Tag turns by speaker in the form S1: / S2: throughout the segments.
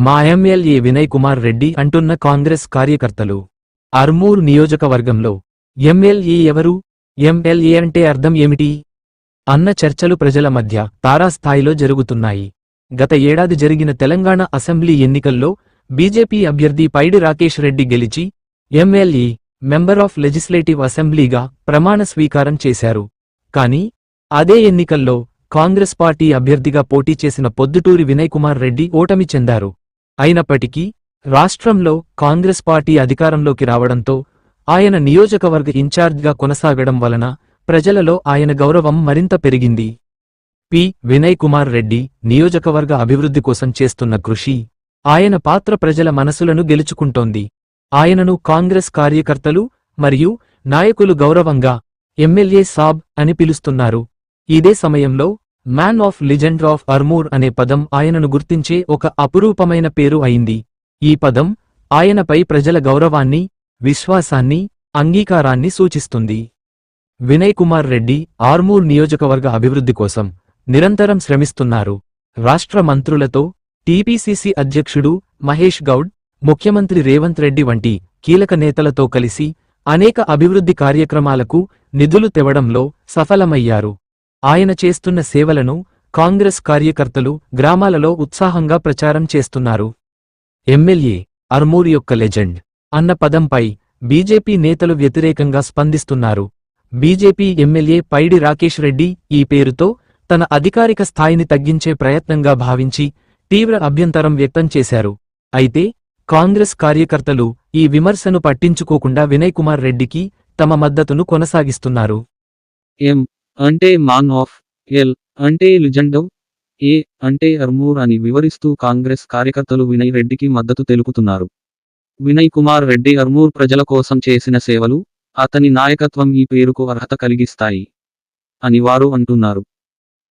S1: మా ఎమ్మెల్యే వినయ్ కుమార్ రెడ్డి అంటున్న కాంగ్రెస్ కార్యకర్తలు. ఆర్మూర్ నియోజకవర్గంలో ఎమ్మెల్యే ఎవరు, ఎమ్మెల్యే అంటే అర్థం ఏమిటి అన్న చర్చలు ప్రజల మధ్య తారాస్థాయిలో జరుగుతున్నాయి. గత ఏడాది జరిగిన తెలంగాణ అసెంబ్లీ ఎన్నికల్లో బీజేపీ అభ్యర్థి పైడి రాకేష్ రెడ్డి గెలిచి ఎమ్మెల్యే, మెంబర్ ఆఫ్ లెజిస్లేటివ్ అసెంబ్లీగా ప్రమాణ స్వీకారం చేశారు. కానీ అదే ఎన్నికల్లో కాంగ్రెస్ పార్టీ అభ్యర్థిగా పోటీ చేసిన పొద్దుటూరి వినయ్ కుమార్ రెడ్డి ఓటమి చెందారు. అయినప్పటికీ రాష్ట్రంలో కాంగ్రెస్ పార్టీ అధికారంలోకి రావడంతో ఆయన నియోజకవర్గ ఇన్ఛార్జ్గా కొనసాగడం వలన ప్రజలలో ఆయన గౌరవం మరింత పెరిగింది. పి. వినయ్ కుమార్ రెడ్డి నియోజకవర్గ అభివృద్ధి కోసం చేస్తున్న కృషి, ఆయన పాత్ర ప్రజల మనసులను గెలుచుకుంటోంది. ఆయనను కాంగ్రెస్ కార్యకర్తలు మరియు నాయకులు గౌరవంగా ఎమ్మెల్యే సాబ్ అని పిలుస్తున్నారు. ఇదే సమయంలో man of legend of Armoor అనే పదం ఆయనను గుర్తించే ఒక అపురూపమైన పేరు అయింది. ఈ పదం ఆయనపై ప్రజల గౌరవాన్ని, విశ్వాసాన్ని, అంగీకారాన్ని సూచిస్తుంది. వినయ్ కుమార్ రెడ్డి ఆర్మూర్ నియోజకవర్గ అభివృద్ధి కోసం నిరంతరం శ్రమిస్తున్నారు. రాష్ట్ర మంత్రులతో, టీపీసీసీ అధ్యక్షుడు మహేష్ గౌడ్, ముఖ్యమంత్రి రేవంత్ రెడ్డి వంటి కీలక నేతలతో కలిసి అనేక అభివృద్ధి కార్యక్రమాలకు నిధులు తేవడంలో సఫలమయ్యారు. ఆయన చేస్తున్న సేవలను కాంగ్రెస్ కార్యకర్తలు గ్రామాలలో ఉత్సాహంగా ప్రచారం చేస్తున్నారు. ఎమ్మెల్యే, ఆర్మూర్ యొక్క లెజెండ్ అన్న పదంపై బీజేపీ నేతలు వ్యతిరేకంగా స్పందిస్తున్నారు. బీజేపీ ఎమ్మెల్యే పైడి రాకేష్ రెడ్డి ఈ పేరుతో తన అధికారిక స్థాయిని తగ్గించే ప్రయత్నంగా భావించి తీవ్ర అభ్యంతరం వ్యక్తం చేశారు. అయితే కాంగ్రెస్ కార్యకర్తలు ఈ విమర్శను పట్టించుకోకుండా వినయ్ కుమార్ రెడ్డికి తమ మద్దతును కొనసాగిస్తున్నారు.
S2: ఎం అంటే మాన్ ఆఫ్, ఎల్ అంటే లెజెండ్, ఏ అంటే ఆర్మూర్ అని వివరిస్తూ కాంగ్రెస్ కార్యకర్తలు వినయ్ రెడ్డికి మద్దతు తెలుపుతున్నారు. వినయ్ కుమార్ రెడ్డి ఆర్మూర్ ప్రజల కోసం చేసిన సేవలు, అతని నాయకత్వం ఈ పేరుకు అర్హత కలిగిస్తాయి అని వారు అంటున్నారు.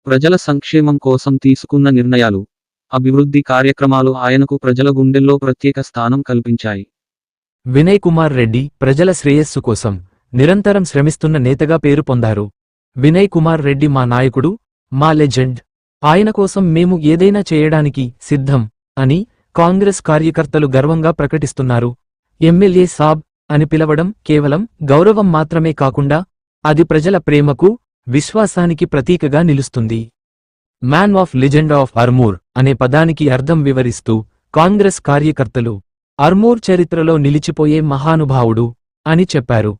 S2: ప్రజల సంక్షేమం కోసం తీసుకున్న నిర్ణయాలు, అభివృద్ధి కార్యక్రమాలు ఆయనకు ప్రజల గుండెల్లో ప్రత్యేక స్థానం కల్పించాయి.
S1: వినయ్ కుమార్ రెడ్డి ప్రజల శ్రేయస్సు కోసం నిరంతరం శ్రమిస్తున్న నేతగా పేరు పొందారు. వినయ్ కుమార్ రెడ్డి మా నాయకుడు, మా లెజెండ్, ఆయన కోసం మేము ఏదైనా చేయడానికి సిద్ధం అని కాంగ్రెస్ కార్యకర్తలు గర్వంగా ప్రకటిస్తున్నారు. ఎమ్మెల్యే సాబ్ అని పిలవడం కేవలం గౌరవం మాత్రమే కాకుండా అది ప్రజల ప్రేమకు, విశ్వాసానికి ప్రతీకగా నిలుస్తుంది. Man of legend of Armoor అనే పదానికి అర్థం వివరిస్తూ కాంగ్రెస్ కార్యకర్తలు ఆర్మూర్ చరిత్రలో నిలిచిపోయే మహానుభావుడు అని చెప్పారు.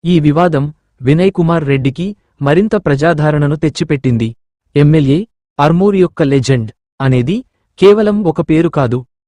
S1: ఈ వివాదం వినయ్ కుమార్ రెడ్డికి మరింత ప్రజాదరణను తెచ్చిపెట్టింది. ఎమ్మెల్యే, ఆర్మూర్ యొక్క లెజెండ్ అనేది కేవలం ఒక పేరు కాదు,